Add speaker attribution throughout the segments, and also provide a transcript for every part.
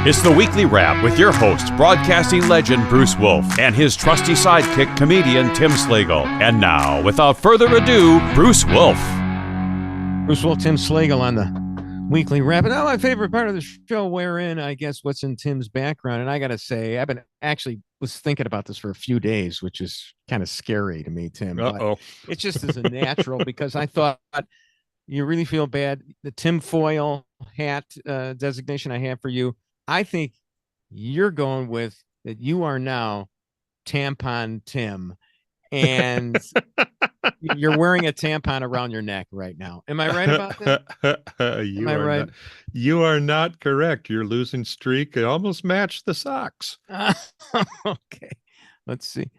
Speaker 1: It's the Weekly Wrap with your host, broadcasting legend Bruce Wolf, and his trusty sidekick, comedian Tim Slagle. And now, without further ado, Bruce Wolf.
Speaker 2: Bruce Wolf, Tim Slagle on the Weekly Wrap. And now my favorite part of the show, wherein I guess what's in Tim's background. And I got to say, I've been actually was thinking about this for a few days, which is kind of scary to me, Tim.
Speaker 1: Uh-oh.
Speaker 2: But it just is a natural because I thought you really feel bad. The Tim Foil hat designation I have for you, I think you're going with that you are now Tampon Tim, and you're wearing a tampon around your neck right now. Am I right about that?
Speaker 3: You are right? You are not correct. Your losing streak almost matched the Sox.
Speaker 2: Okay, let's see.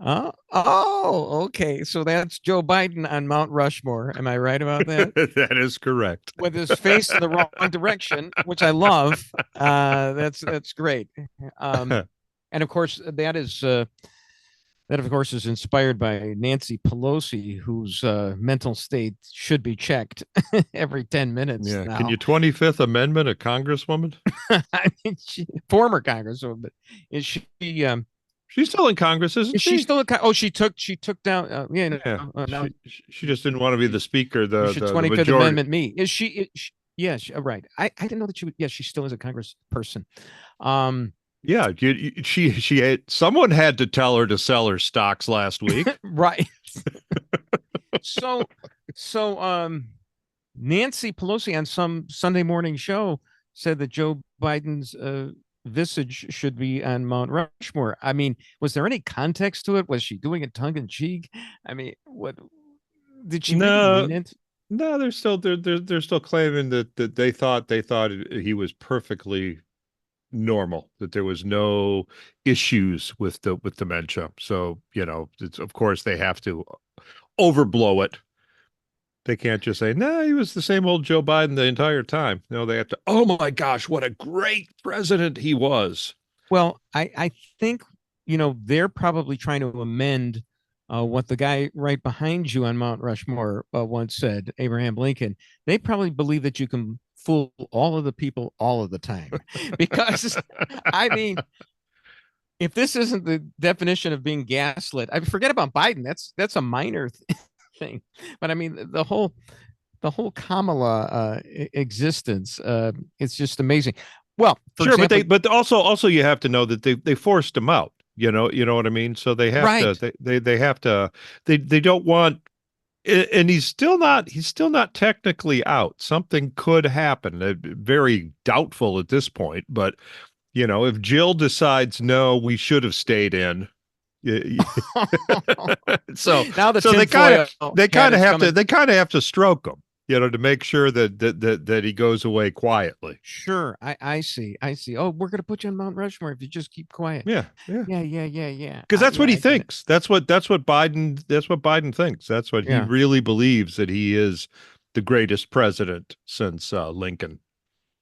Speaker 2: Okay. So that's Joe Biden on Mount Rushmore. Am I right about that?
Speaker 3: That is correct.
Speaker 2: With his face in the wrong direction, which I love. That's great. And of course, that of course is inspired by Nancy Pelosi, whose mental state should be checked every 10 minutes.
Speaker 3: Yeah.
Speaker 2: Now.
Speaker 3: Can you 25th Amendment a congresswoman?
Speaker 2: I mean, former congresswoman, but is she?
Speaker 3: She's still in Congress, isn't she?
Speaker 2: She's still in. Oh, she took down.
Speaker 3: No, she just didn't want to be the speaker. The
Speaker 2: 25th Amendment. Me is she? Yeah, right. I didn't know that she would. Yeah, she still is a congressperson.
Speaker 3: Yeah, she had, someone had to tell her to sell her stocks last week.
Speaker 2: Right. So Nancy Pelosi on some Sunday morning show said that Joe Biden's visage should be on Mount Rushmore. I mean, was there any context to it? Was she doing it tongue in cheek? I mean, what did she really mean it?
Speaker 3: No, they're still claiming that they thought he was perfectly normal, that there was no issues with dementia. So, of course they have to overblow it. They can't just say, no, he was the same old Joe Biden the entire time. No, they have to, oh my gosh, what a great president he was.
Speaker 2: Well, I think, they're probably trying to amend what the guy right behind you on Mount Rushmore once said, Abraham Lincoln. They probably believe that you can fool all of the people all of the time. Because, I mean, if this isn't the definition of being gaslit, I forget about Biden. That's a minor thing. But I mean, the whole Kamala existence, it's just amazing. Well,
Speaker 3: sure, example, but also you have to know that they forced him out. You know what I mean? So they have to they have to they don't want, and he's still not technically out. Something could happen. Very doubtful at this point, but if Jill decides no, we should have stayed in. So now they kind of have to stroke him, to make sure that he goes away quietly.
Speaker 2: Sure, I see. Oh, we're gonna put you on Mount Rushmore if you just keep quiet.
Speaker 3: Yeah.
Speaker 2: Because
Speaker 3: that's what he thinks. That's what Biden thinks. That's what he really believes, that he is the greatest president since Lincoln.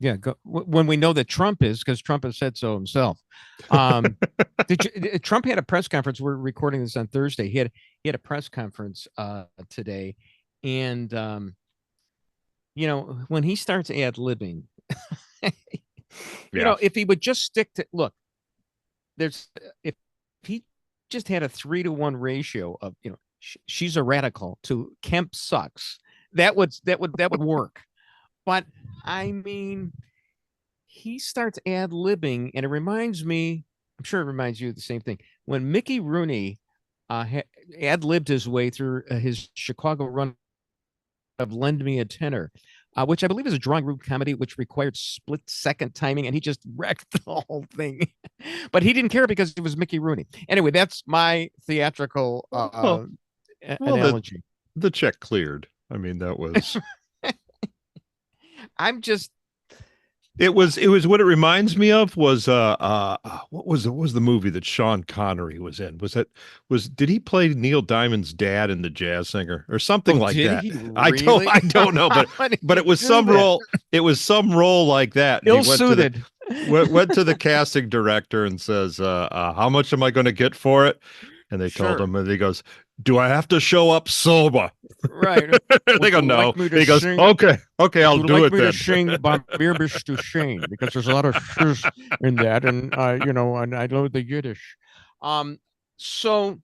Speaker 2: Yeah, when we know that Trump is, because Trump has said so himself. Trump had a press conference. We're recording this on Thursday. He had a press conference today, and when he starts ad-libbing, if he would just stick to if he just had a 3-to-1 ratio of she's a radical to Kemp sucks, that would work. But I mean, he starts ad-libbing, and it reminds me, I'm sure it reminds you of the same thing, when Mickey Rooney ad-libbed his way through his Chicago run of Lend Me a Tenor, which I believe is a drawing room comedy which required split-second timing, and he just wrecked the whole thing. But he didn't care because it was Mickey Rooney. Anyway, that's my theatrical analogy.
Speaker 3: The check cleared. I mean, that was... It was what it reminds me of was what was the movie that Sean Connery was in? Did he play Neil Diamond's dad in The Jazz Singer or something like that?
Speaker 2: Really?
Speaker 3: I don't know, but it was some role. It was some role like that.
Speaker 2: Ill-suited.
Speaker 3: Went to the casting director and says, how much am I going to get for it? And they told him, and he goes, do I have to show up sober?
Speaker 2: Right.
Speaker 3: They go,
Speaker 2: you
Speaker 3: no.
Speaker 2: like me to
Speaker 3: He goes,
Speaker 2: sing?
Speaker 3: okay, I'll
Speaker 2: Would
Speaker 3: do
Speaker 2: like
Speaker 3: it
Speaker 2: me
Speaker 3: then.
Speaker 2: to sing Bob Birbish to Shane, because there's a lot of shiz in that, and and I know the Yiddish. So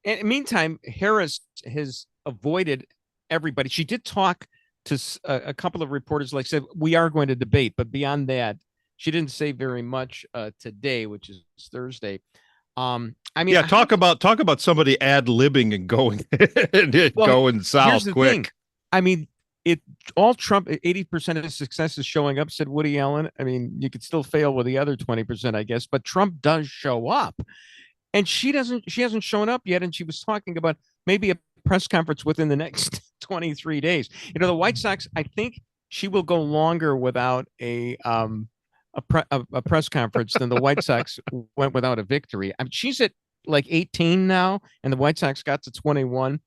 Speaker 2: in the meantime, Harris has avoided everybody. She did talk to a couple of reporters, like said, we are going to debate, but beyond that, she didn't say very much today, which is Thursday. I mean,
Speaker 3: Yeah, talk about somebody ad-libbing and going and
Speaker 2: well,
Speaker 3: going south
Speaker 2: here's the
Speaker 3: quick.
Speaker 2: thing. I mean, all Trump, 80% of his success is showing up, said Woody Allen. I mean, you could still fail with the other 20%, I guess, but Trump does show up. And she hasn't shown up yet. And she was talking about maybe a press conference within the next 23 days. The White Sox, I think she will go longer without a press conference than the White Sox went without a victory. I mean, she's at like 18 now, and the White Sox got to 21.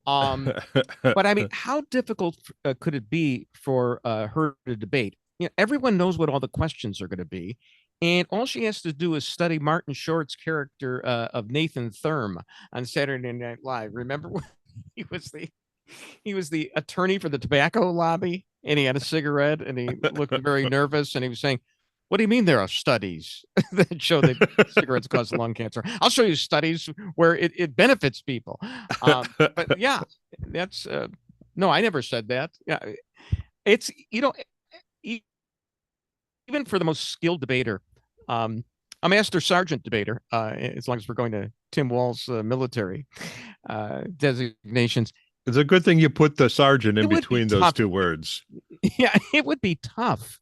Speaker 2: But I mean, how difficult could it be for her to debate? Everyone knows what all the questions are going to be, and all she has to do is study Martin Short's character of Nathan Thurm on Saturday Night Live. Remember when he was the attorney for the tobacco lobby, and he had a cigarette, and he looked very nervous, and he was saying, "What do you mean there are studies that show that cigarettes cause lung cancer? I'll show you studies where it benefits people." But yeah, that's no, I never said that. Yeah, it's even for the most skilled debater, a master sergeant debater, as long as we're going to Tim Walz military designations.
Speaker 3: It's a good thing you put the sergeant in between those
Speaker 2: tough.
Speaker 3: two words.
Speaker 2: Yeah, it would be tough.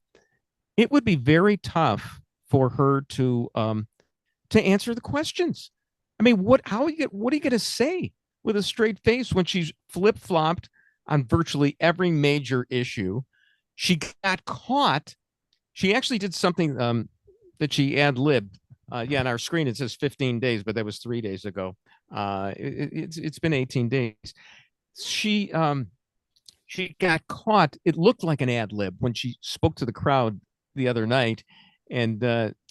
Speaker 2: It would be very tough for her to answer the questions. I mean, what are you going to say with a straight face when she's flip-flopped on virtually every major issue? She got caught. She actually did something that she ad-libbed. Yeah, on our screen it says 15 days, but that was 3 days ago. It's been 18 days. She got caught. It looked like an ad-lib when she spoke to the crowd the other night and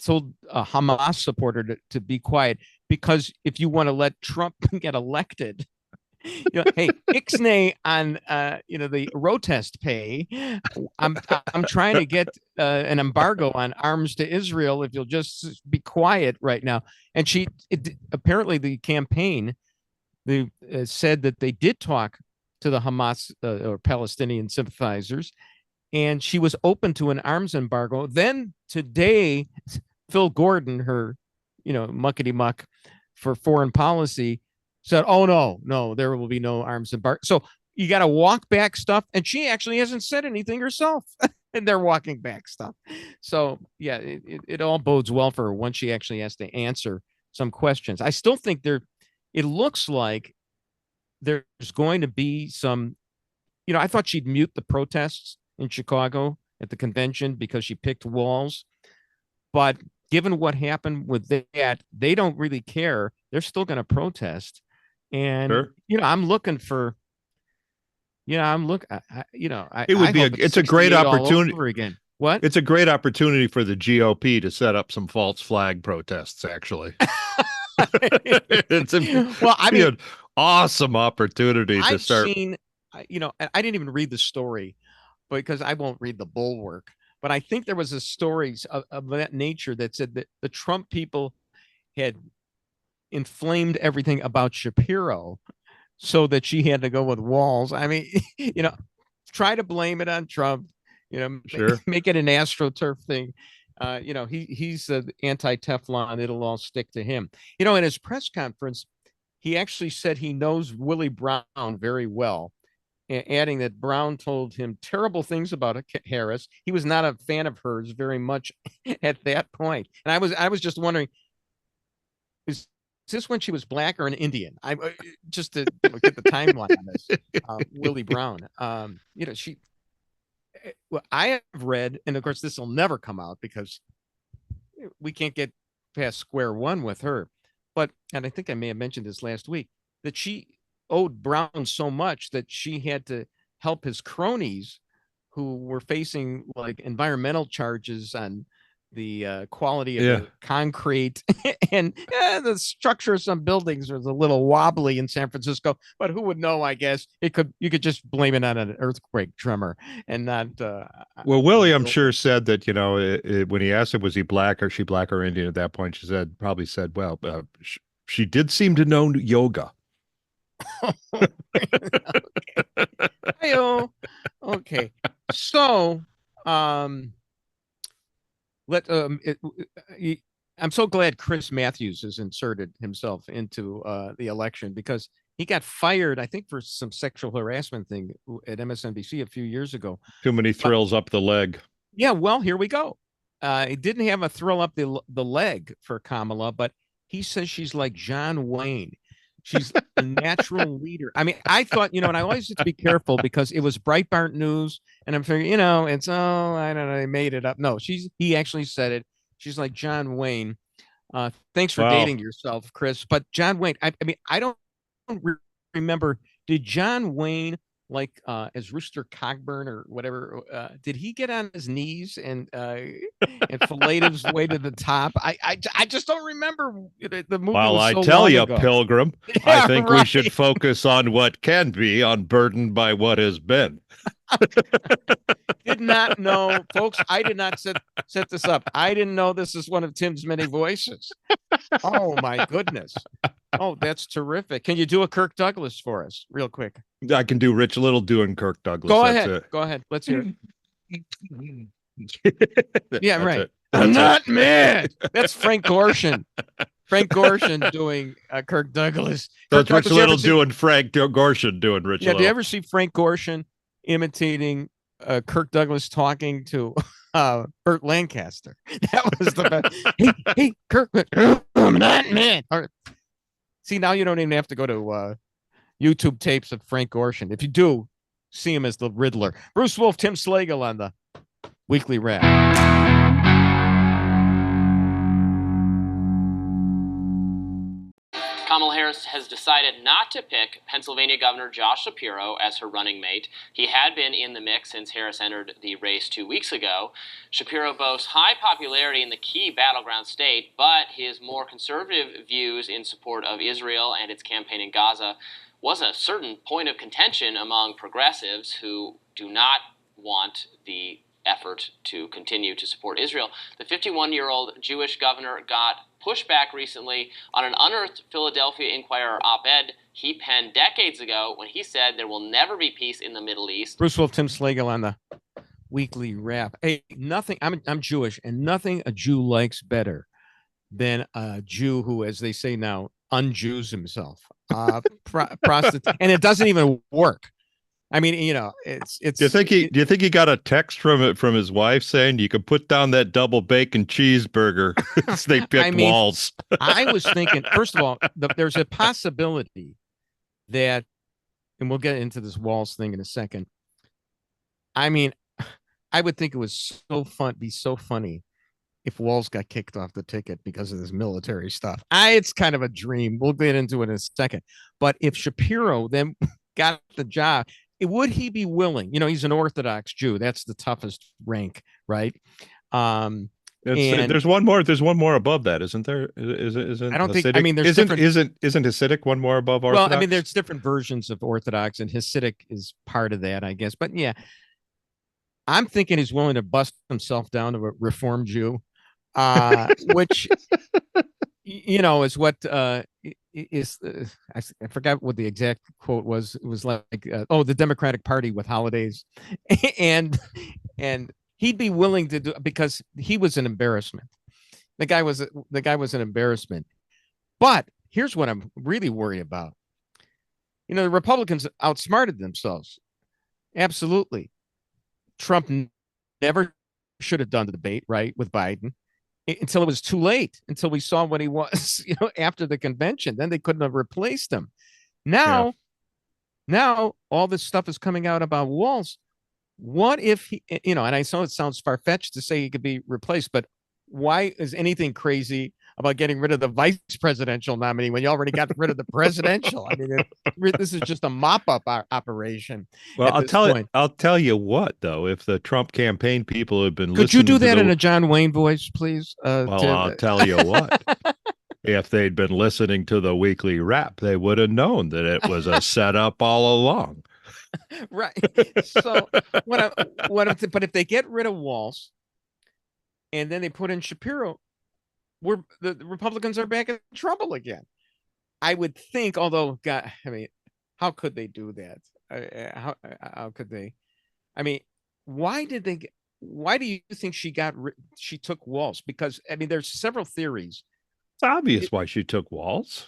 Speaker 2: told a Hamas supporter to be quiet, because if you want to let Trump get elected, hey, ixnay on the protest pay. I'm trying to get an embargo on arms to Israel if you'll just be quiet right now. And apparently the campaign said that they did talk to the Hamas or Palestinian sympathizers, and she was open to an arms embargo. Then today, Phil Gordon, her muckety muck for foreign policy, said, "Oh no, there will be no arms embargo." So you got to walk back stuff, and she actually hasn't said anything herself, and they're walking back stuff. So yeah, it all bodes well for her once she actually has to answer some questions. I still think it looks like there's going to be some. I thought she'd mute the protests in Chicago at the convention because she picked Walz, but given what happened with that, they don't really care. They're still going to protest. And
Speaker 3: Sure.
Speaker 2: I'm looking for,
Speaker 3: it would be it's a great opportunity
Speaker 2: again. What?
Speaker 3: It's a great opportunity for the GOP to set up some false flag protests, actually. It's an awesome opportunity to start.
Speaker 2: I didn't even read the story because I won't read the bulwark, but I think there was a story of that nature that said that the Trump people had inflamed everything about Shapiro so that she had to go with Walz. I mean, try to blame it on Trump,
Speaker 3: Sure.
Speaker 2: make it an AstroTurf thing. He's anti-Teflon. It'll all stick to him. In his press conference, he actually said he knows Willie Brown very well, adding that Brown told him terrible things about Harris. He was not a fan of hers very much at that point. And I was just wondering, is this when she was black or an Indian? I just to get the timeline on this. Willie Brown. I have read, and of course this will never come out because we can't get past square one with her. And I think I may have mentioned this last week, that she owed Brown so much that she had to help his cronies who were facing like environmental charges on quality of the concrete and the structure of some buildings was a little wobbly in San Francisco, but who would know? I guess you could just blame it on an earthquake tremor and not.
Speaker 3: Well, Willie, I'm sure said that, when he asked her, was he black or she black or Indian at that point, she probably said, well, she did seem to know yoga.
Speaker 2: Okay. So, I'm so glad Chris Matthews has inserted himself into the election because he got fired, I think, for some sexual harassment thing at MSNBC a few years ago.
Speaker 3: Too many thrills up the leg.
Speaker 2: Yeah, well, here we go. He didn't have a thrill up the leg for Kamala, but he says she's like John Wayne. She's a natural leader. I mean, I thought, and I always have to be careful because it was Breitbart News, and I'm figuring, it's I don't know, they made it up. No, he actually said it. She's like John Wayne. Thanks for dating yourself, Chris. But John Wayne, I mean, I don't remember. Did John Wayne, like as Rooster Cogburn or whatever, did he get on his knees and fillet his way to the top? I just don't remember the movie.
Speaker 3: Well,
Speaker 2: was so
Speaker 3: I tell
Speaker 2: long
Speaker 3: you,
Speaker 2: ago.
Speaker 3: Pilgrim,
Speaker 2: Yeah,
Speaker 3: I think we should focus on what can be, unburdened by what has been.
Speaker 2: Did not know, folks. I did not set this up. I didn't know this is one of Tim's many voices. Oh my goodness. Oh, that's terrific. Can you do a Kirk Douglas for us real quick?
Speaker 3: I can do Rich Little doing Kirk Douglas.
Speaker 2: Go ahead. Let's hear it. Yeah, right.
Speaker 3: It.
Speaker 2: I'm not mad. That's Frank Gorshin. Frank Gorshin doing Kirk Douglas.
Speaker 3: So it's Rich Little doing Frank Gorshin doing Rich Little.
Speaker 2: Do you ever see Frank Gorshin imitating Kirk Douglas talking to Burt Lancaster? That was the best. Hey, Kirk, I'm not mad. All right. See, now you don't even have to go to YouTube tapes of Frank Gorshin. If you do, see him as the Riddler. Bruce Wolf, Tim Slagle on the Weekly Wrap.
Speaker 4: Kamala Harris has decided not to pick Pennsylvania Governor Josh Shapiro as her running mate. He had been in the mix since Harris entered the race 2 weeks ago. Shapiro boasts high popularity in the key battleground state, but his more conservative views in support of Israel and its campaign in Gaza was a certain point of contention among progressives who do not want the effort to continue to support Israel. The 51-year-old Jewish governor got pushback recently on an unearthed Philadelphia Inquirer op-ed he penned decades ago when he said there will never be peace in the Middle East.
Speaker 2: Bruce Wolf, Tim Slagle on the Weekly Wrap. Hey, nothing. I'm Jewish, and nothing a Jew likes better than a Jew who, as they say now, unjews himself. Prostitute, and it doesn't even work. I mean, it's.
Speaker 3: Do you think he got a text from his wife saying you could put down that double bacon cheeseburger? They picked Walz.
Speaker 2: I was thinking, first of all, there's a possibility that, and we'll get into this Walz thing in a second. I mean, I would think it was be so funny if Walz got kicked off the ticket because of this military stuff. It's kind of a dream. We'll get into it in a second. But if Shapiro then got the job, would he be willing? He's an Orthodox Jew. That's the toughest rank, right?
Speaker 3: There's one more. There's one more above that, isn't there? Isn't
Speaker 2: I don't think.
Speaker 3: Hasidic?
Speaker 2: I mean, there's
Speaker 3: isn't Hasidic one more above Orthodox?
Speaker 2: Well, I mean, there's different versions of Orthodox, and Hasidic is part of that, I guess. But yeah, I'm thinking he's willing to bust himself down to a Reform Jew, which is what is. I forgot what the exact quote was. It was like, the Democratic Party with holidays, and he'd be willing to do, because he was an embarrassment. The guy was an embarrassment. But here's what I'm really worried about. The Republicans outsmarted themselves. Absolutely. Trump never should have done the debate, right, with Biden until it was too late, until we saw what he was, after the convention. Then they couldn't have replaced him. Now all this stuff is coming out about Walz. What if he, and I know it sounds far-fetched to say he could be replaced, but why is anything crazy about getting rid of the vice presidential nominee when you already got rid of the presidential. I mean, this is just a mop-up operation.
Speaker 3: Well,
Speaker 2: at this point.
Speaker 3: I'll tell you what, though, if the Trump campaign people had been
Speaker 2: Could you
Speaker 3: listening
Speaker 2: do that
Speaker 3: to
Speaker 2: in a John Wayne voice, please?
Speaker 3: well,
Speaker 2: Tim?
Speaker 3: I'll tell you what. If they'd been listening to the weekly wrap, they would have known that it was a setup all along.
Speaker 2: Right. So but if they get rid of Walz and then they put in Shapiro, the Republicans are back in trouble again. I would think, although, God, I mean, how could they do that? How could they? I mean, why do you think she took Walz? Because, I mean, there's several theories.
Speaker 3: It's obvious why she took Walz.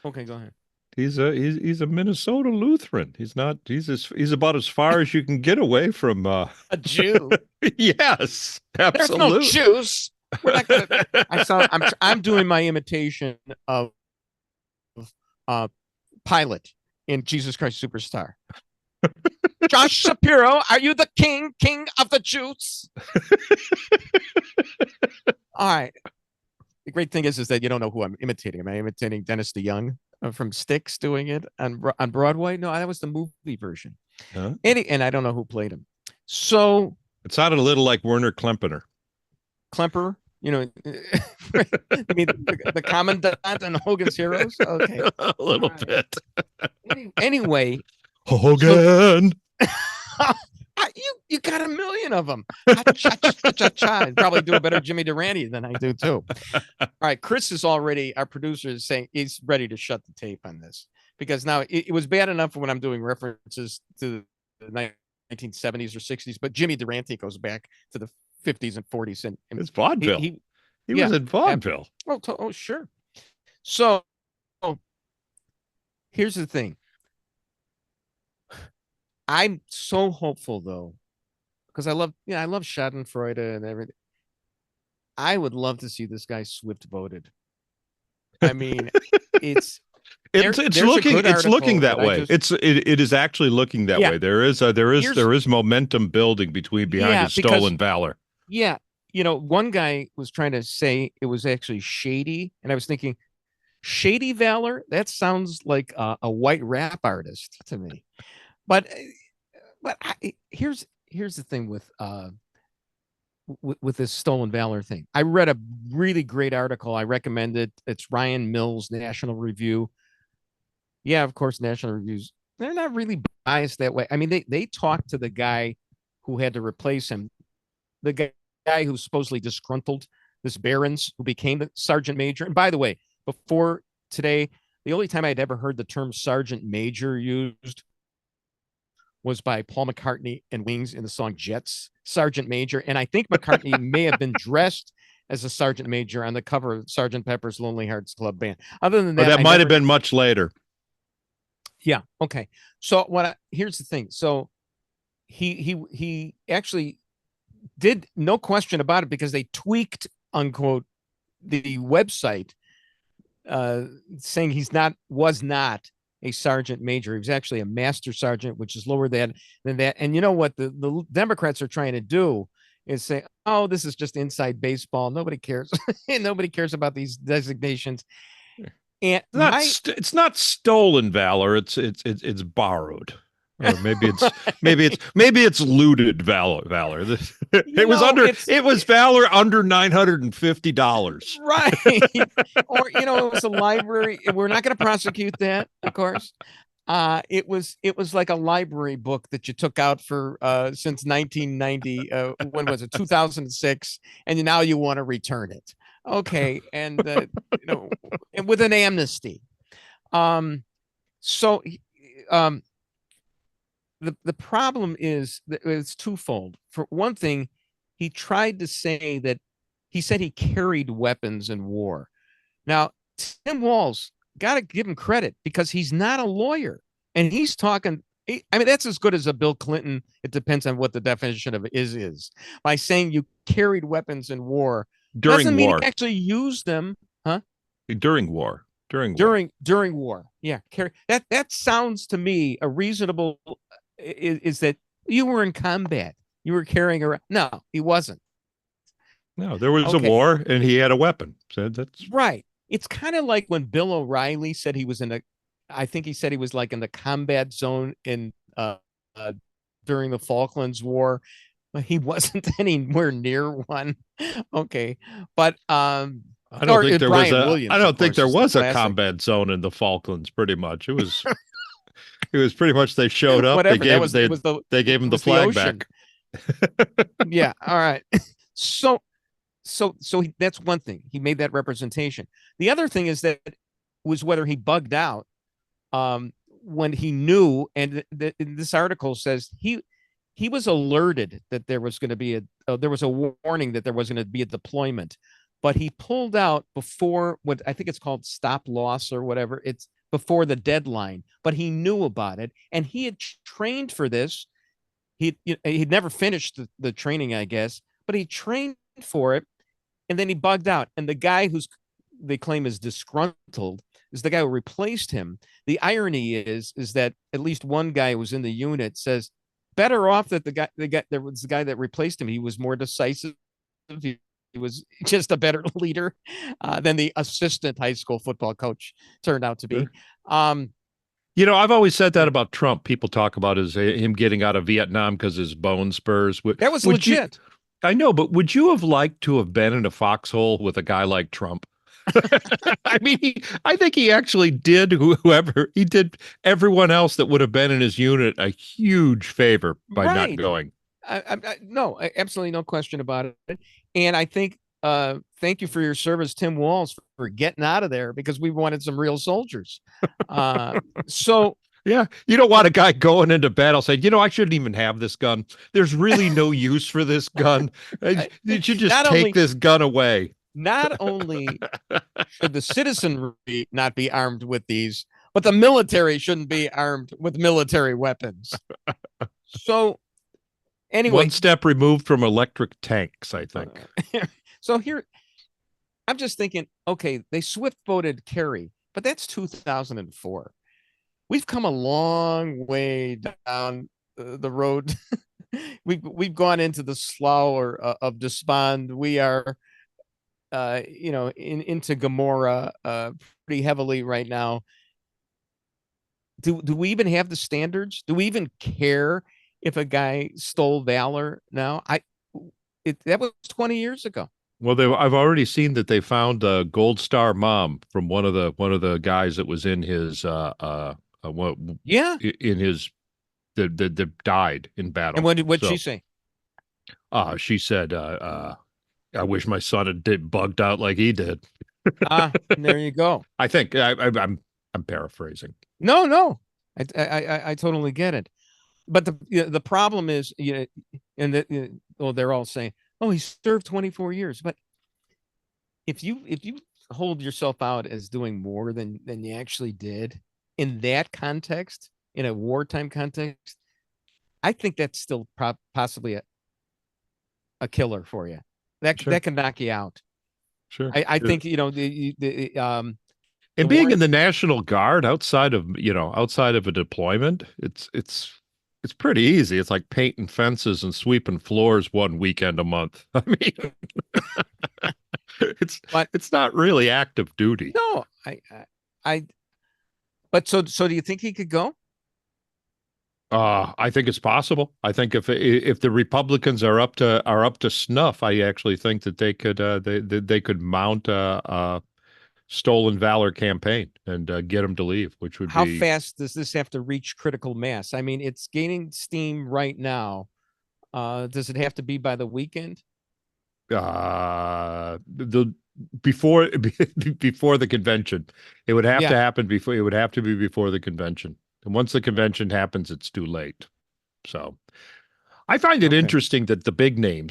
Speaker 2: Okay, go ahead.
Speaker 3: He's a Minnesota Lutheran. He's about as far as you can get away from
Speaker 2: a Jew.
Speaker 3: Yes, absolutely.
Speaker 2: There's no Jews. We're not gonna. I'm doing my imitation of Pilate in Jesus Christ Superstar. Josh Shapiro, are you the king of the Jews? All right. The great thing is that you don't know who I'm imitating. Am I imitating Dennis DeYoung from Styx doing it on Broadway? No, that was the movie version.
Speaker 3: Huh?
Speaker 2: And I don't know who played him. So
Speaker 3: it sounded a little like Werner Klempener.
Speaker 2: Klemper, you know, I mean the commandant and Hogan's Heroes. Okay,
Speaker 3: a little bit.
Speaker 2: Anyway,
Speaker 3: Hogan.
Speaker 2: You got a million of them. I'd probably do a better Jimmy Durante than I do too. All right, Chris is already, our producer is saying he's ready to shut the tape on this because now it was bad enough when I'm doing references to the 1970s or 60s, but Jimmy Durante goes back to the 50s and 40s, and
Speaker 3: it's vaudeville. He was in vaudeville.
Speaker 2: Oh, sure. So here's the thing. I'm so hopeful though, because I love Schadenfreude and everything. I would love to see this guy Swift voted. I mean, it's looking that way. It is actually looking that way. There is momentum building behind his stolen valor. Yeah, you know, one guy was trying to say it was actually shady, and I was thinking, shady valor. That sounds like a white rap artist to me. But here's the thing with this stolen valor thing. I read a really great article. I recommend it. It's Ryan Mills' National Review. Yeah, of course, National Reviews, they're not really biased that way. I mean, they talked to the guy who had to replace him, the guy who's supposedly disgruntled, this Barons, who became the sergeant major. And by the way, before today, the only time I'd ever heard the term sergeant major used was by Paul McCartney and Wings in the song Jets, Sergeant Major. And I think McCartney may have been dressed as a sergeant major on the cover of Sgt. Pepper's Lonely Hearts Club Band. Other than that,
Speaker 3: that might have been much later.
Speaker 2: Yeah. Okay. So here's the thing. So he actually did, no question about it, because they tweaked, unquote, the website, saying was not a sergeant major. He was actually a master sergeant, which is lower than that. And you know what the Democrats are trying to do is say, oh, this is just inside baseball. Nobody cares. Nobody cares about these designations. And it's not stolen valor. It's borrowed. Or maybe it's looted valor. It was valor under $950. Right. Or, it was a library. We're not going to prosecute that, of course. It was like a library book that you took out for since 1990. When was it? 2006, and now you want to return it. Okay, and and with an amnesty. The problem is that it's twofold. For one thing, he tried to say that he said he carried weapons in war. Now, Tim Walz, got to give him credit, because he's not a lawyer, and he's talking. I mean, that's as good as a Bill Clinton. It depends on what the definition of is. By saying you carried weapons in war doesn't mean he actually used them, huh? During war. Yeah, that sounds to me a reasonable. Is that you were in combat? You were carrying around? No, he wasn't.
Speaker 3: No, there was
Speaker 2: Okay.
Speaker 3: a war and he had a weapon. So that's
Speaker 2: Right. It's kind of like when Bill O'Reilly said he was in a, I think he said he was like in the combat zone in uh during the Falklands War. But he wasn't anywhere near one. Okay. But
Speaker 3: I don't think there was
Speaker 2: Brian
Speaker 3: a
Speaker 2: Williams,
Speaker 3: I
Speaker 2: of
Speaker 3: don't think
Speaker 2: course,
Speaker 3: there
Speaker 2: is the
Speaker 3: was a
Speaker 2: classic.
Speaker 3: combat zone in the Falklands pretty much. It was pretty much they showed up,
Speaker 2: Whatever. That was it was the
Speaker 3: they gave
Speaker 2: it
Speaker 3: him the
Speaker 2: was the
Speaker 3: flag
Speaker 2: ocean.
Speaker 3: back.
Speaker 2: Yeah. All right. So that's one thing. He made that representation. The other thing is that was whether he bugged out when he knew, and this article says he was alerted that there was going to be there was a warning that there was going to be a deployment, but he pulled out before what I think it's called stop loss or whatever. It's before the deadline, but he knew about it and he had trained for this. He'd never finished the training, I guess, but he trained for it, and then he bugged out. And the guy who's they claim is disgruntled is the guy who replaced him. The irony is that at least one guy who was in the unit says better off that there was the guy that replaced him. He was more decisive. He was just a better leader than the assistant high school football coach turned out to be.
Speaker 3: You know, I've always said that about Trump. People talk about him getting out of Vietnam because his bone spurs.
Speaker 2: That was legit.
Speaker 3: I know, but would you have liked to have been in a foxhole with a guy like Trump? I mean, I think he actually did he did everyone else that would have been in his unit a huge favor by not going.
Speaker 2: No, absolutely no question about it. And I think, thank you for your service, Tim Walz, for getting out of there because we wanted some real soldiers. So
Speaker 3: yeah, you don't want a guy going into battle saying, you know, I shouldn't even have this gun. There's really no use for this gun. You should just take this gun away.
Speaker 2: Not only should the citizenry not be armed with these, but the military shouldn't be armed with military weapons. So anyway,
Speaker 3: one step removed from electric tanks, I think.
Speaker 2: So here, I'm just thinking, okay, they swift voted Kerry, but that's 2004. We've come a long way down the road. we've gone into the slough of despond. We are, into Gomorrah pretty heavily right now. Do we even have the standards? Do we even care if a guy stole valor now? That was 20 years ago.
Speaker 3: Well, I've already seen that they found a Gold Star mom from one of the guys that was in his in his that died in battle.
Speaker 2: And what'd she say?
Speaker 3: She said, I wish my son had bugged out like he did.
Speaker 2: There you go.
Speaker 3: I think I'm paraphrasing.
Speaker 2: No, I totally get it. But the problem is, they're all saying, oh, he served 24 years. But if you hold yourself out as doing more than you actually did in that context, in a wartime context, I think that's still possibly a killer for you. That can knock you out.
Speaker 3: Sure.
Speaker 2: I think,
Speaker 3: and being in the National Guard outside of a deployment, it's pretty easy. It's like painting fences and sweeping floors one weekend a month. I mean, it's not really active duty.
Speaker 2: No, but so do you think he could go?
Speaker 3: I think it's possible. I think if the Republicans are up to snuff, I actually think that they could mount a stolen valor campaign and get them to leave, which would
Speaker 2: How fast does this have to reach critical mass? I mean, it's gaining steam right now. Does it have to be by the weekend?
Speaker 3: Before the convention, it would have to happen before. It would have to be before the convention. And once the convention happens, it's too late. So I find it interesting that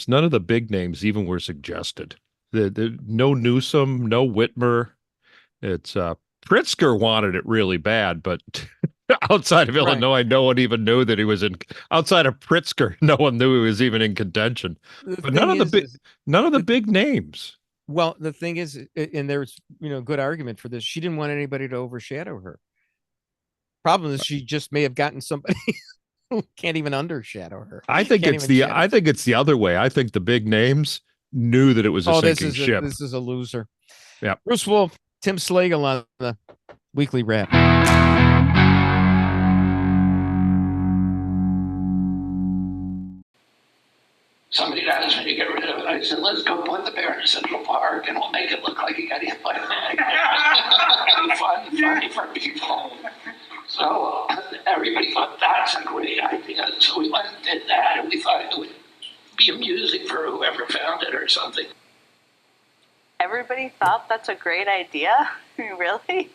Speaker 3: none of the big names even were suggested. No Newsom, no Whitmer. It's Pritzker wanted it really bad, but outside of Illinois, no one even knew that he was in. Outside of Pritzker, no one knew he was even in contention. But none of the big names.
Speaker 2: Well, the thing is, and there's good argument for this. She didn't want anybody to overshadow her. Problem is, she just may have gotten somebody who can't even undershadow her.
Speaker 3: I think it's the other way. I think the big names knew that it was a sinking ship.
Speaker 2: This is a loser.
Speaker 3: Yeah.
Speaker 2: Bruce Wolf, Tim Slagle on the Weekly Wrap.
Speaker 5: Somebody asked me to get rid of it. I said, let's go put the bear in Central Park and we'll make it look like he got hit by a funny for people. So everybody thought that's a great idea. So we went and did that, and we thought it would be amusing for whoever found it or something.
Speaker 6: Everybody thought that's a great idea? Really?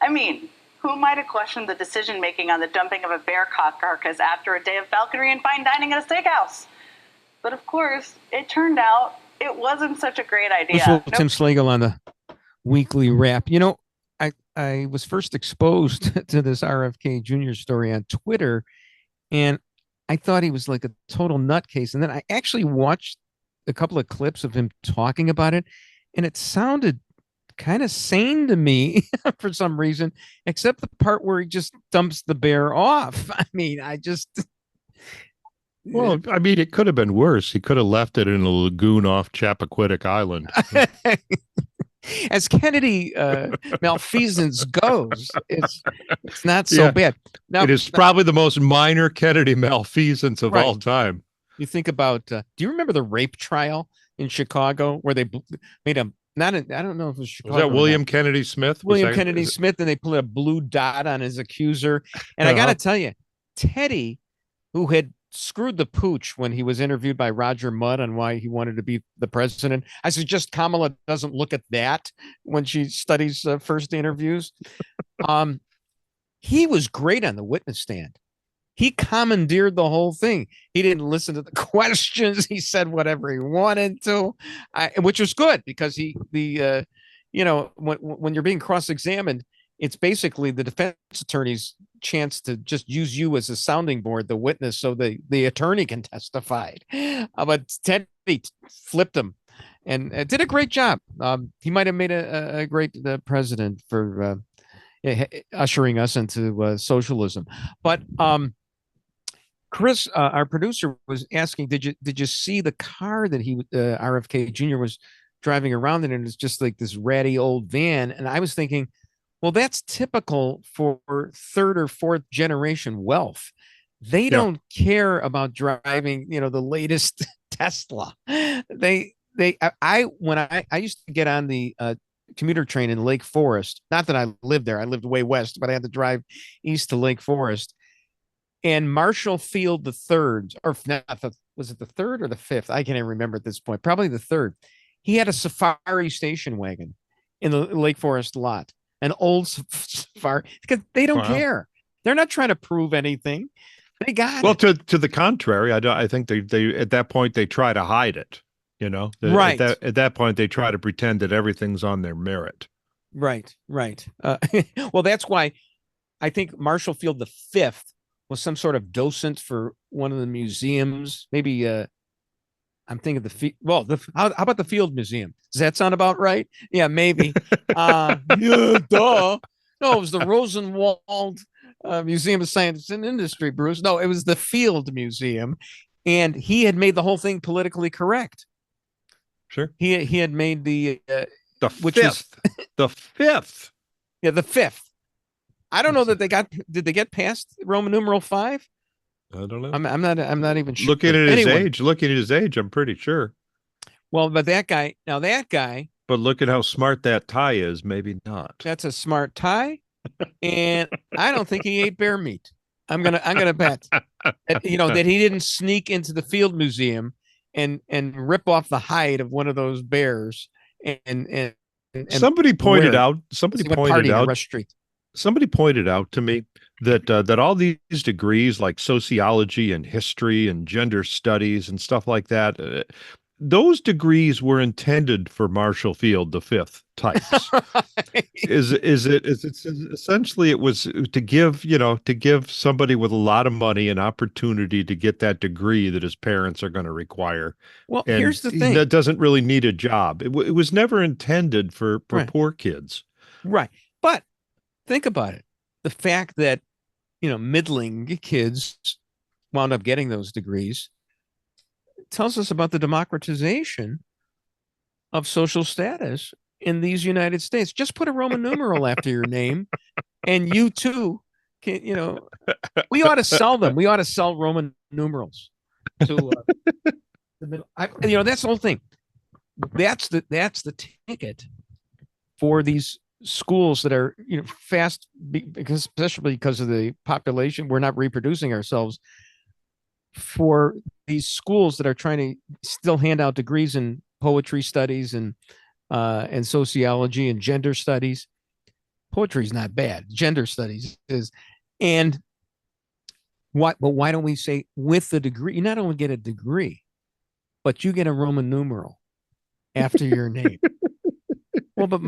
Speaker 6: I mean, who might have questioned the decision-making on the dumping of a bear carcass after a day of falconry and fine dining at a steakhouse? But of course, it turned out it wasn't such a great idea.
Speaker 2: Tim Slagle on the Weekly Wrap. You know, I was first exposed to this RFK Jr. story on Twitter, and I thought he was like a total nutcase. And then I actually watched a couple of clips of him talking about it, and it sounded kind of sane to me for some reason, except the part where he just dumps the bear off. I mean,
Speaker 3: Well, I mean, it could have been worse. He could have left it in a lagoon off Chappaquiddick Island.
Speaker 2: As Kennedy malfeasance goes, it's not so bad. Now,
Speaker 3: it is probably the most minor Kennedy malfeasance of all time.
Speaker 2: You think about, do you remember the rape trial in Chicago where they made a, I don't know if it was Chicago.
Speaker 3: Was that William Kennedy Smith?
Speaker 2: William Kennedy Smith, and they put a blue dot on his accuser. And I got to tell you, Teddy, who had screwed the pooch when he was interviewed by Roger Mudd on why he wanted to be the president. I suggest Kamala doesn't look at that when she studies first interviews. He was great on the witness stand. He commandeered the whole thing. He didn't listen to the questions. He said whatever he wanted to, which was good because when you're being cross-examined, it's basically the defense attorney's chance to just use you as a sounding board, the witness, so the attorney can testify. But Teddy flipped him and did a great job. He might have made a great president for ushering us into socialism. But Chris, our producer, was asking, did you see the car that RFK Jr. was driving around in? And it's just like this ratty old van. And I was thinking, well, that's typical for third or fourth generation wealth. They don't care about driving, the latest Tesla. When I used to get on the commuter train in Lake Forest. Not that I lived there. I lived way west, but I had to drive east to Lake Forest. And Marshall Field III, or was it the third or the fifth? I can't even remember at this point. Probably the third. He had a safari station wagon in the Lake Forest lot. An old safari, because they don't care. They're not trying to prove anything. They got it.
Speaker 3: To the contrary, I think they at that point they try to hide it.
Speaker 2: Right.
Speaker 3: At that point they try to pretend that everything's on their merit.
Speaker 2: Right. Well, that's why I think Marshall Field V was some sort of docent for one of the museums. Maybe I'm thinking how about the Field Museum? Does that sound about right? Yeah, maybe. Yeah, duh. No, it was the Rosenwald Museum of Science and Industry, Bruce. No, it was the Field Museum, and he had made the whole thing politically correct.
Speaker 3: Sure.
Speaker 2: He had made the
Speaker 3: fifth. The fifth.
Speaker 2: Yeah, the fifth. I don't know that did they get past Roman numeral 5?
Speaker 3: I don't know.
Speaker 2: I'm not even sure.
Speaker 3: Looking at his age, I'm pretty sure.
Speaker 2: Well, but that guy.
Speaker 3: But look at how smart that tie is. Maybe not.
Speaker 2: That's a smart tie, and I don't think he ate bear meat. I'm gonna bet that, that he didn't sneak into the Field Museum and rip off the hide of one of those bears. And
Speaker 3: somebody pointed out. Somebody pointed out to me that all these degrees like sociology and history and gender studies and stuff like that, those degrees were intended for Marshall Field V types. Essentially it was to give somebody with a lot of money an opportunity to get that degree that his parents are going to require.
Speaker 2: Well, and here's the thing.
Speaker 3: That doesn't really need a job. It was never intended for poor kids.
Speaker 2: Right. But think about it. The fact that, middling kids wound up getting those degrees tells us about the democratization of social status in these United States. Just put a Roman numeral after your name, and you too can, we ought to sell them. We ought to sell Roman numerals to the middle. That's the whole thing. That's the ticket for these schools that are fast, because especially because of the population, we're not reproducing ourselves. For these schools that are trying to still hand out degrees in poetry studies and sociology and gender studies. Poetry is not bad. Gender studies is, and what? But why don't we say with the degree? You not only get a degree, but you get a Roman numeral after your name. Well, but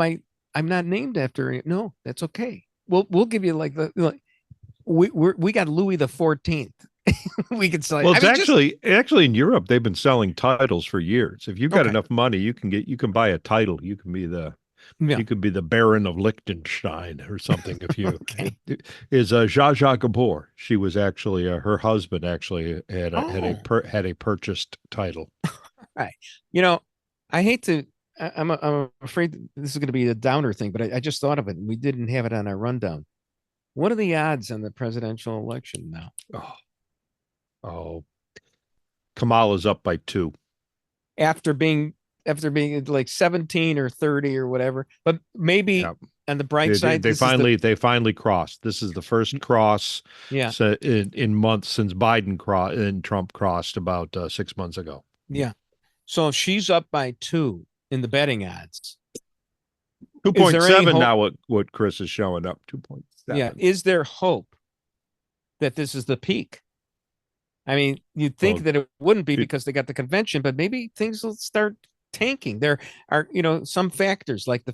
Speaker 2: I'm not named after it. No, that's okay. We'll give you we got Louis the 14th. We could sell.
Speaker 3: Well, it's actually in Europe they've been selling titles for years. If you've got enough money, you can buy a title. You can be you could be the Baron of Liechtenstein or something. If you is Zsa Zsa Gabor. She was actually her husband actually had a purchased title.
Speaker 2: Right. I hate to. I'm afraid this is going to be a downer thing, but I just thought of it, and we didn't have it on our rundown. What are the odds on the presidential election now?
Speaker 3: Oh, Kamala's up by 2.
Speaker 2: After being like 17 or 30 or whatever, but maybe on the bright side,
Speaker 3: they finally crossed. This is the first cross in months since Biden and Trump crossed about 6 months ago.
Speaker 2: Yeah. So if she's up by 2 in the betting odds,
Speaker 3: 2.7 now. What Chris is showing up 2.7.
Speaker 2: Yeah. Is there hope that this is the peak? I mean, you'd think that it wouldn't be because they got the convention, but maybe things will start tanking. There are, some factors like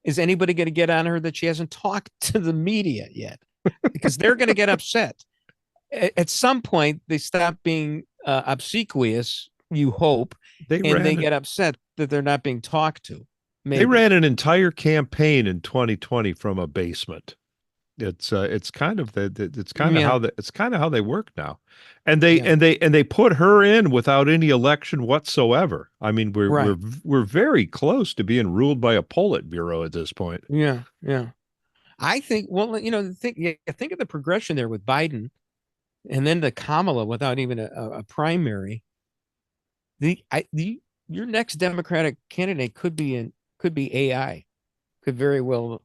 Speaker 2: is anybody going to get on her that she hasn't talked to the media yet? Because they're going to get upset. At some point, they stop being obsequious, you hope, they get upset that they're not being talked to. Maybe.
Speaker 3: They ran an entire campaign in 2020 from a basement. It's kind of how they work now, and they put her in without any election whatsoever. I mean, we're very close to being ruled by a Politburo at this point.
Speaker 2: Yeah. I think think of the progression there with Biden, and then the Kamala without even a primary. Your next Democratic candidate could be AI, could very well.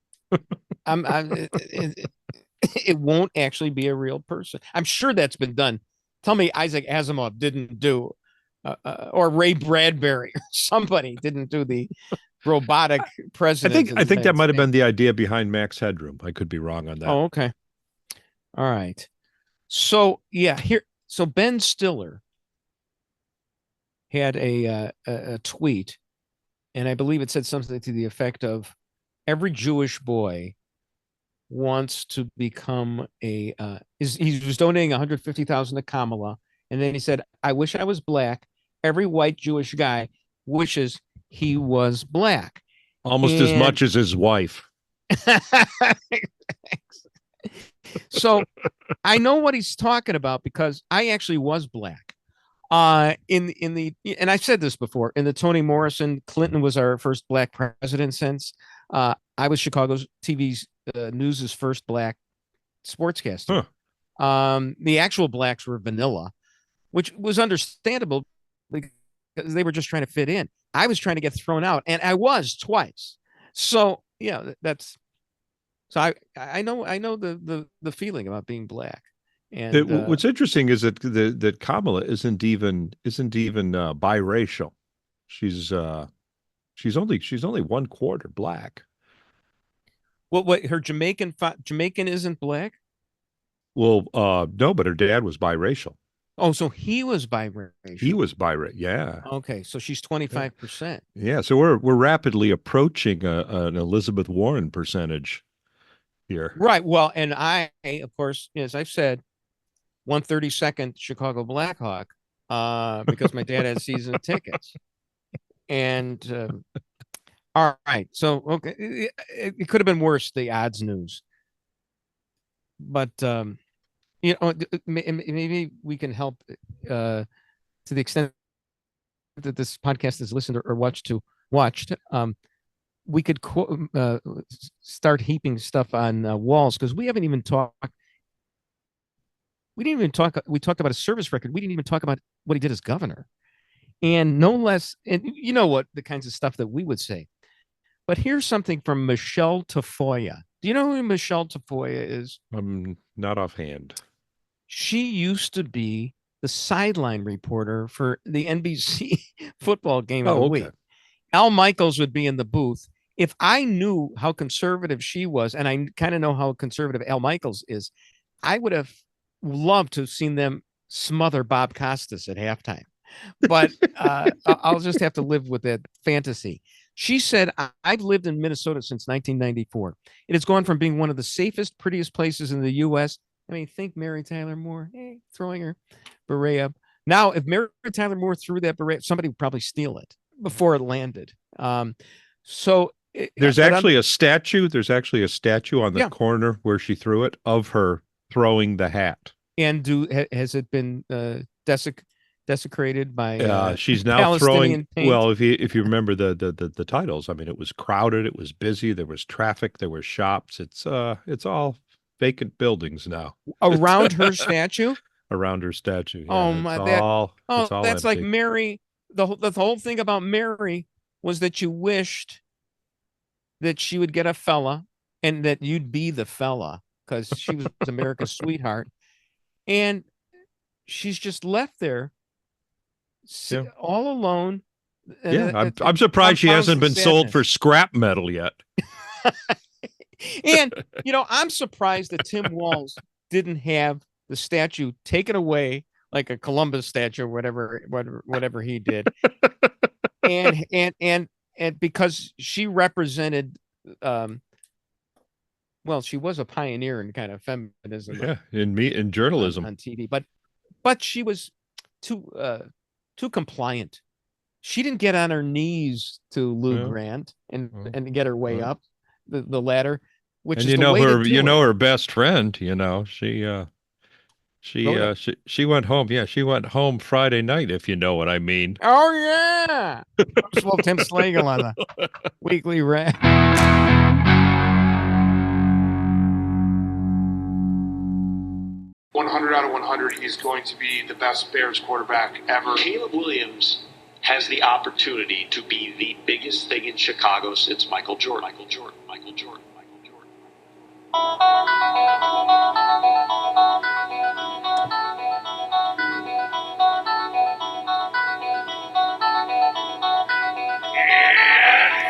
Speaker 2: It won't actually be a real person. I'm sure that's been done. Tell me Isaac Asimov didn't do, or Ray Bradbury or somebody didn't do the robotic president.
Speaker 3: I think that might have been the idea behind Max Headroom. I could be wrong on that.
Speaker 2: Oh, okay. All right. So so Ben Stiller had a tweet, and I believe it said something to the effect of, every Jewish boy wants to become he was donating 150,000 to Kamala, and then he said, I wish I was black. Every white Jewish guy wishes he was black.
Speaker 3: Almost as much as his wife.
Speaker 2: So I know what he's talking about because I actually was black. And I said this before, in the Toni Morrison, Clinton was our first black president since. I was Chicago's TV's News's first black sportscaster. The actual blacks were vanilla, which was understandable because they were just trying to fit in. I was trying to get thrown out, and I was twice. So I know the feeling about being black. And
Speaker 3: what's interesting is that Kamala isn't even biracial. She's only 1/4 black.
Speaker 2: What her Jamaican isn't black?
Speaker 3: Well, no, but her dad was biracial.
Speaker 2: Oh, so he was biracial.
Speaker 3: He was biracial. Yeah.
Speaker 2: Okay, so she's 25%.
Speaker 3: Yeah, so we're rapidly approaching an Elizabeth Warren percentage here.
Speaker 2: Right. Well, and I, of course, as I've said, 132nd Chicago Blackhawk, because my dad had season tickets. And all right, so okay, it could have been worse, the odds news, but maybe we can help to the extent that this podcast is listened or watched to watched, we could start heaping stuff on Walz, because we haven't even talked. We didn't even talk. We talked about a service record. We didn't even talk about what he did as governor, and no less. And you know what the kinds of stuff that we would say. But here's something from Michelle Tafoya. Do you know who Michelle Tafoya is?
Speaker 3: Not offhand.
Speaker 2: She used to be the sideline reporter for the NBC football game of the week. Al Michaels would be in the booth. If I knew how conservative she was, and I kind of know how conservative Al Michaels is, I would have loved to have seen them smother Bob Costas at halftime. But I'll just have to live with that fantasy. She said, I've lived in Minnesota since 1994. It has gone from being one of the safest, prettiest places in the U.S. I mean, think Mary Tyler Moore, throwing her beret up. Now, if Mary Tyler Moore threw that beret, somebody would probably steal it before it landed.
Speaker 3: There's actually a statue. There's actually a statue on the corner where she threw it of her throwing the hat.
Speaker 2: And has it been desecrated by
Speaker 3: she's now
Speaker 2: Palestinian
Speaker 3: throwing paint? Well, if you remember the titles, I mean, it was crowded, it was busy, there was traffic, there were shops. It's all vacant buildings now
Speaker 2: around her statue.
Speaker 3: Around her statue. Yeah,
Speaker 2: oh my!
Speaker 3: It's all
Speaker 2: that's
Speaker 3: empty.
Speaker 2: Like Mary. The whole thing about Mary was that you wished that she would get a fella, and that you'd be the fella, because she was America's sweetheart, and she's just left there. All alone.
Speaker 3: I'm surprised she hasn't been sold for scrap metal yet.
Speaker 2: And I'm surprised that Tim Walz didn't have the statue taken away, like a Columbus statue or whatever he did. and because she represented she was a pioneer in kind of feminism.
Speaker 3: In journalism
Speaker 2: on TV, but she was too compliant. She didn't get on her knees to Lou Grant and get her way up the ladder, which is
Speaker 3: her best friend. She went home. Yeah, she went home Friday night, if you know what I mean.
Speaker 2: Oh yeah, Wolf Tim Slagle on the weekly wrap.
Speaker 7: Out of 100, he's going to be the best Bears quarterback ever.
Speaker 8: Caleb Williams has the opportunity to be the biggest thing in Chicago since Michael Jordan. Michael Jordan.
Speaker 5: And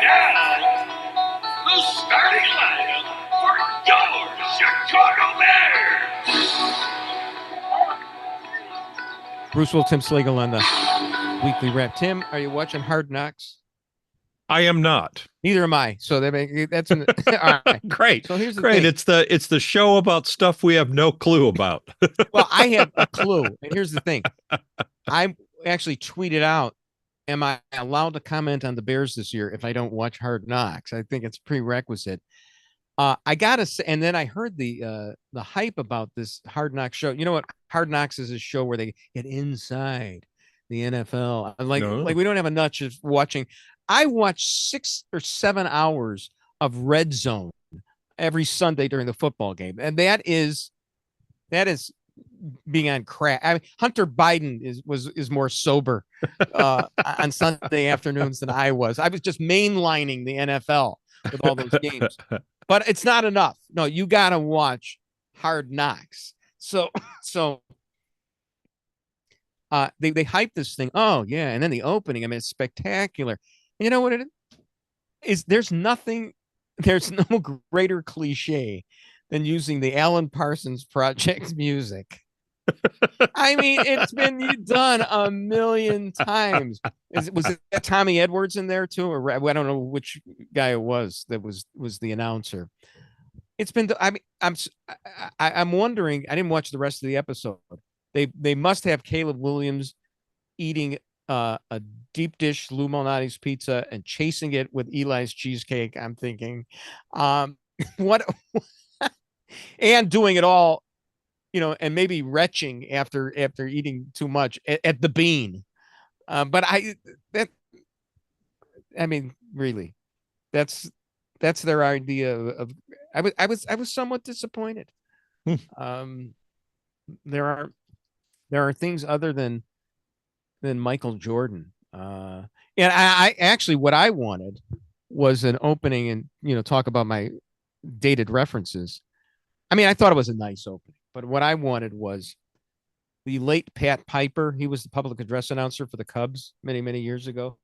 Speaker 5: now, the starting lineup for your Chicago Bears.
Speaker 2: Bruce Wolf, Tim Slagle on the weekly wrap. Tim, are you watching Hard Knocks?
Speaker 3: I am not.
Speaker 2: Neither am I. So that's all right.
Speaker 3: Great.
Speaker 2: So here's the
Speaker 3: thing.
Speaker 2: It's
Speaker 3: the show about stuff we have no clue about.
Speaker 2: Well, I have a clue, and here's the thing. I actually tweeted out, am I allowed to comment on the Bears this year if I don't watch Hard Knocks? I think it's prerequisite. I gotta say, and then I heard the hype about this Hard Knocks show. You know what? Hard Knocks is a show where they get inside the NFL. Like we don't have enough of watching. I watch 6 or 7 hours of Red Zone every Sunday during the football game, and that is being on crack. I mean, Hunter Biden is more sober on Sunday afternoons than I was. I was just mainlining the NFL with all those games. But it's not enough. No, you got to watch Hard Knocks. So they hype this thing. Oh, yeah. And then the opening, I mean, it's spectacular. And you know what it is? There's no greater cliche than using the Alan Parsons Project music. I mean, it's been done a million times. Was it Tommy Edwards in there too, or I don't know which guy it was that was the announcer. It's been. I mean, I'm wondering. I didn't watch the rest of the episode. They must have Caleb Williams eating a deep dish Lou Malnati's pizza and chasing it with Eli's cheesecake. I'm thinking, what, and doing it all. And maybe retching after eating too much at the Bean. But I mean, really, that's their idea of. I was somewhat disappointed.
Speaker 3: Hmm.
Speaker 2: There are things other than Michael Jordan. And I actually, what I wanted was an opening and, talk about my dated references. I mean, I thought it was a nice opening, but what I wanted was the late Pat Piper. He was the public address announcer for the Cubs many, many years ago.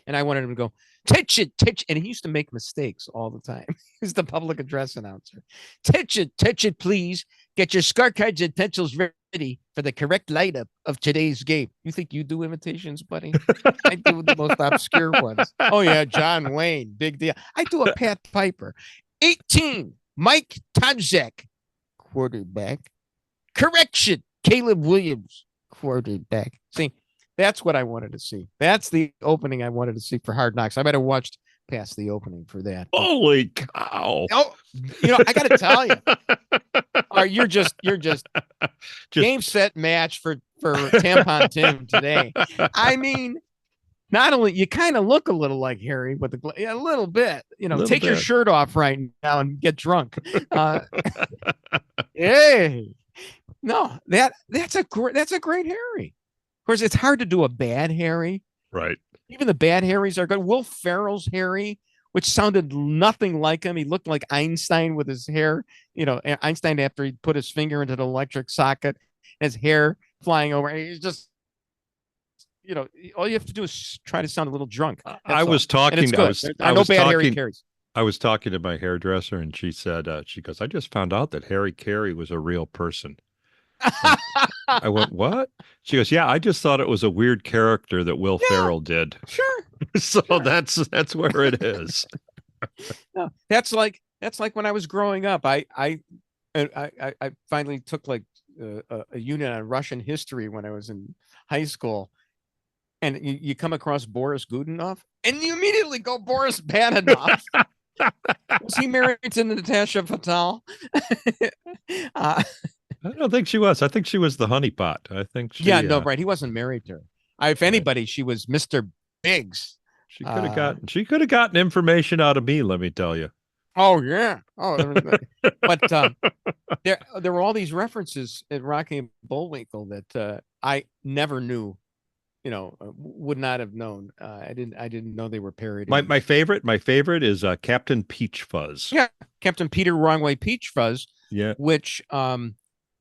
Speaker 2: And I wanted him to go, touch it. And he used to make mistakes all the time. He's the public address announcer. Touch it, please. Get your scorecards and pencils ready for the correct lineup of today's game. You think you do imitations, buddy? I do the most obscure ones. Oh, yeah, John Wayne, big deal. I do a Pat Piper. 18, Mike Tomczak, quarterback. Correction, Caleb Williams, quarterback. See, that's what I wanted to see. That's the opening I wanted to see for Hard Knocks. I might have watched past the opening for that.
Speaker 3: Holy cow!
Speaker 2: Oh, I got to tell you, you're just game, set, match for Tampon Tim today. I mean, not only you kind of look a little like Harry, but a little bit. Take your shirt off right now and get drunk. Hey, no, that's a great Harry. Of course, it's hard to do a bad Harry.
Speaker 3: Right.
Speaker 2: Even the bad Harrys are good. Will Ferrell's Harry, which sounded nothing like him. He looked like Einstein with his hair. Einstein after he put his finger into the electric socket, his hair flying over. He's just, all you have to do is try to sound a little drunk.
Speaker 3: I was talking to my hairdresser, and she said, she goes, I just found out that Harry Carey was a real person. I went, what? She goes, yeah, I just thought it was a weird character that Will Ferrell did.
Speaker 2: Sure.
Speaker 3: So that's where it is.
Speaker 2: No, that's like when I was growing up. I finally took like a unit on Russian history when I was in high school, and you come across Boris Godunov, and you immediately go Boris Badenov. Was he married to Natasha Fatal?
Speaker 3: I don't think she was. I think she was the honeypot. I think she.
Speaker 2: Yeah, no, right. He wasn't married to her. If anybody, she was Mr. Biggs.
Speaker 3: She could have gotten information out of me. Let me tell you.
Speaker 2: Oh yeah. Oh, but there were all these references at Rocky and Bullwinkle that I never knew. Would not have known. I didn't know they were parodied.
Speaker 3: My favorite is Captain Peach Fuzz.
Speaker 2: Yeah, Captain Peter Wrong Way Peach Fuzz.
Speaker 3: Yeah,
Speaker 2: which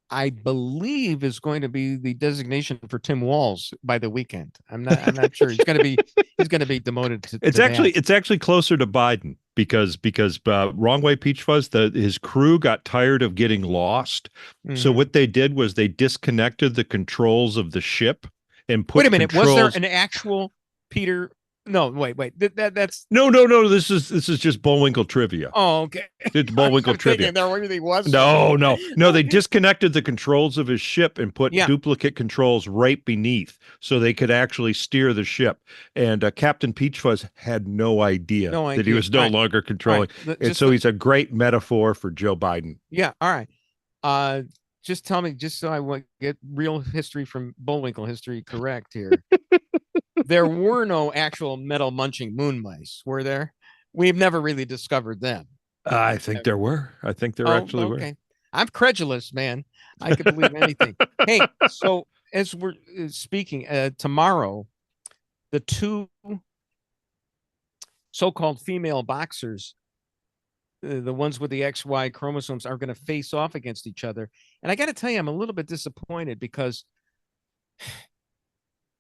Speaker 2: I believe is going to be the designation for Tim Walz by the weekend. I'm not sure. He's going to be demoted to.
Speaker 3: It's actually closer to Biden because Wrong Way Peach Fuzz, his crew got tired of getting lost. Mm-hmm. So what they did was they disconnected the controls of the ship and put.
Speaker 2: Wait a minute. Was there an actual Peter? No, wait. That's
Speaker 3: no. This is just Bullwinkle trivia.
Speaker 2: Oh, okay.
Speaker 3: It's Bullwinkle trivia.
Speaker 2: There really was.
Speaker 3: No. They disconnected the controls of his ship and put duplicate controls right beneath, so they could actually steer the ship. And Captain Peach Fuzz had no idea that he was no longer controlling. And so he's a great metaphor for Joe Biden.
Speaker 2: Yeah. All right. Just tell me, just so I get real history from Bullwinkle history correct here. There were no actual metal munching moon mice, were there? We've never really discovered them.
Speaker 3: I think there were. I think there actually were.
Speaker 2: I'm credulous, man. I can believe anything. Hey, so as we're speaking, tomorrow, the two so-called female boxers, the ones with the XY chromosomes, are going to face off against each other. And I got to tell you, I'm a little bit disappointed because,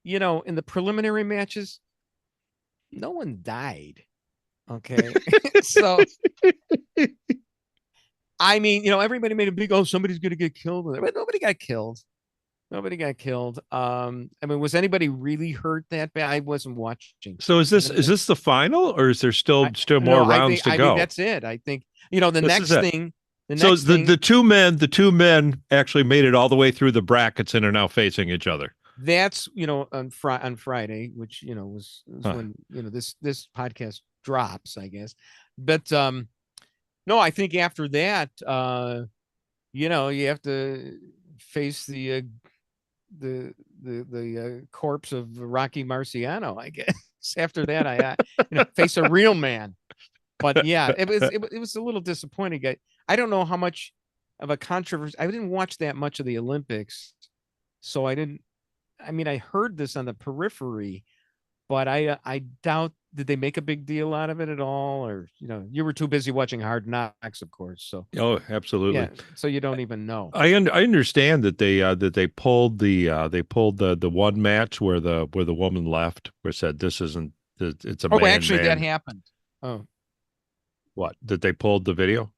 Speaker 2: in the preliminary matches, no one died. Okay. So, I mean, everybody made a big, somebody's going to get killed. But nobody got killed. I mean, was anybody really hurt that bad? I wasn't watching.
Speaker 3: So is this the final, or is there still more rounds to go?
Speaker 2: I mean, that's it. I think, the next thing.
Speaker 3: The two men actually made it all the way through the brackets and are now facing each other.
Speaker 2: That's, on Friday, which, was when, this podcast drops, I guess. But, no, I think after that, you have to face the corpse of Rocky Marciano, I guess. After that, I face a real man. But yeah, it was a little disappointing. I don't know how much of a controversy. I didn't watch that much of the Olympics, so I didn't. I mean, I heard this on the periphery, but I doubt. Did they make a big deal out of it at all, or you were too busy watching Hard Knocks, of course. So
Speaker 3: absolutely.
Speaker 2: Yeah, so you don't even know.
Speaker 3: I understand that they pulled the one match where the woman left, where said this isn't, it's a man.
Speaker 2: Actually, that happened. Oh,
Speaker 3: what? That they pulled the video?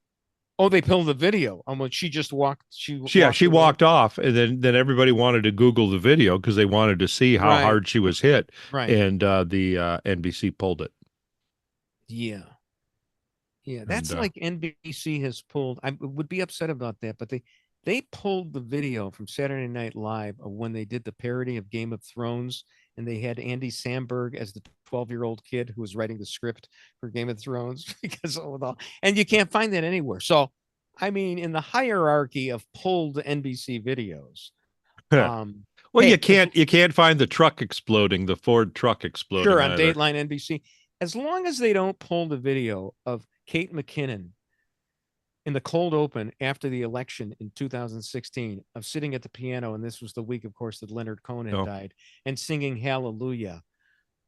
Speaker 2: Oh, they pulled the video on when she just walked. She
Speaker 3: walked off, and then everybody wanted to Google the video because they wanted to see how hard she was hit.
Speaker 2: Right.
Speaker 3: And the NBC pulled it.
Speaker 2: Yeah. That's like NBC has pulled. I would be upset about that, but they pulled the video from Saturday Night Live of when they did the parody of Game of Thrones, and they had Andy Samberg as the 12-year-old kid who was writing the script for Game of Thrones because of all, and you can't find that anywhere. So, I mean, in the hierarchy of pulled NBC videos,
Speaker 3: well, you can't find the truck exploding, the Ford truck exploding.
Speaker 2: Sure, on Dateline NBC, as long as they don't pull the video of Kate McKinnon in the cold open after the election in 2016 of sitting at the piano, and this was the week, of course, that Leonard Cohen had died, and singing Hallelujah,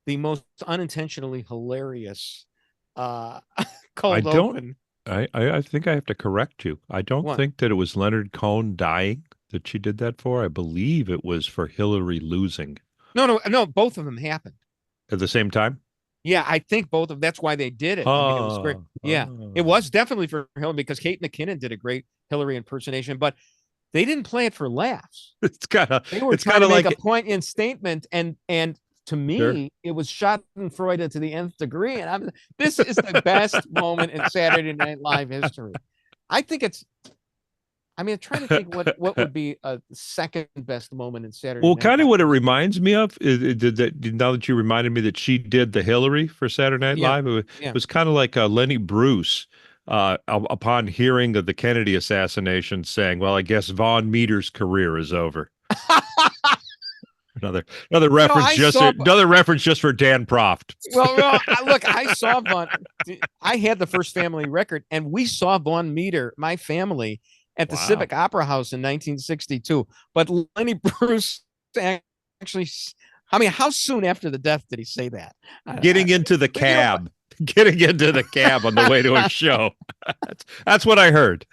Speaker 2: the most unintentionally hilarious cold open.
Speaker 3: I think I have to correct you. I don't think that it was Leonard Cohen dying that she did that for. I believe it was for Hillary losing.
Speaker 2: No, both of them happened.
Speaker 3: At the same time?
Speaker 2: Yeah, I think both of that's why they did it. I mean, it was great. Yeah, it was definitely for Hillary because Kate McKinnon did a great Hillary impersonation, but they didn't play it for laughs. They were trying to make a poignant statement, and to me, it was Schadenfreude to the nth degree. And this is the best moment in Saturday Night Live history. I think it's. I mean, I'm trying to think what would be a second best moment in Saturday Night Live.
Speaker 3: Well, kind of what it reminds me of is that now that you reminded me that she did the Hillary for Saturday Night Live, it was kind of like Lenny Bruce upon hearing of the Kennedy assassination saying, well, I guess Von Meter's career is over. Another reference just for Dan Proft.
Speaker 2: Well, look, I saw Von. I had the First Family record, and we saw Von Meter, my family, at the Civic Opera House in 1962. But Lenny Bruce actually, I mean, how soon after the death did he say that?
Speaker 3: Getting into the cab on the way to a show. That's what I heard.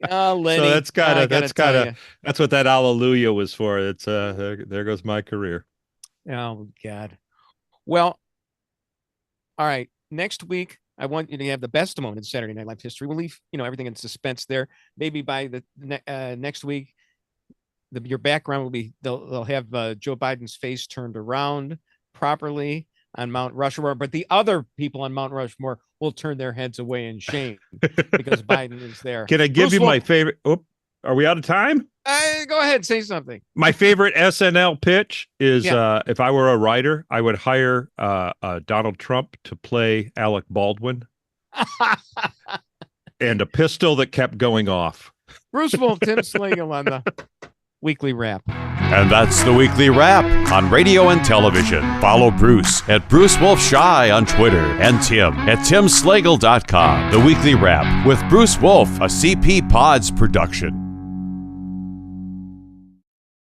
Speaker 2: Lenny,
Speaker 3: so that's what that hallelujah was for. It's there goes my career.
Speaker 2: Oh God. Well, all right. Next week, I want you to have the best moment in Saturday Night Live history. We'll leave, everything in suspense there. Maybe by the next week, your background will be they'll have Joe Biden's face turned around properly on Mount Rushmore, but the other people on Mount Rushmore will turn their heads away in shame because Biden is there.
Speaker 3: Can I give you my favorite? Oh, are we out of time?
Speaker 2: Go ahead, say something.
Speaker 3: My favorite SNL pitch is if I were a writer, I would hire Donald Trump to play Alec Baldwin and a pistol that kept going off.
Speaker 2: Bruce Wolf, Tim Slagle on the Weekly Wrap.
Speaker 1: And that's the Weekly Wrap on radio and television. Follow Bruce at Bruce Wolf Shy on Twitter and Tim at timslagle.com. The Weekly Wrap with Bruce Wolf, a CP Pods production.